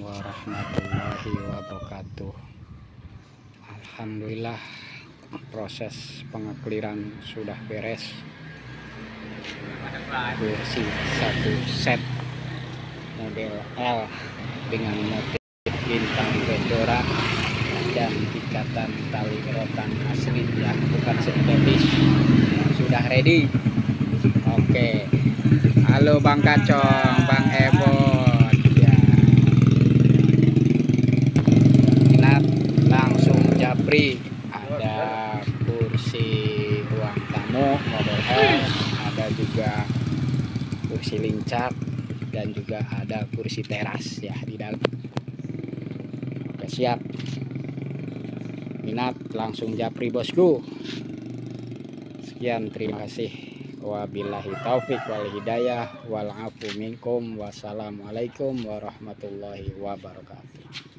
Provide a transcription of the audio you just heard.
warahmatullahi wabarakatuh. Alhamdulillah, proses pengakliran sudah beres. Kursi satu set model L dengan motif bintang Fedora dan ikatan tali rotan asli, ya bukan sintetis, sudah ready. Oke, halo Bang Kacong, Bang Ebon, ya. Minat langsung japri. Ada kursi ruang tamu model L, ada juga kursi lincah dan juga ada kursi teras ya di dalam. Oke, siap. Minat langsung japri bosku. Sekian, terima kasih. Wabillahi taufik wal hidayah wal afu minkum. Wassalamualaikum warahmatullahi wabarakatuh.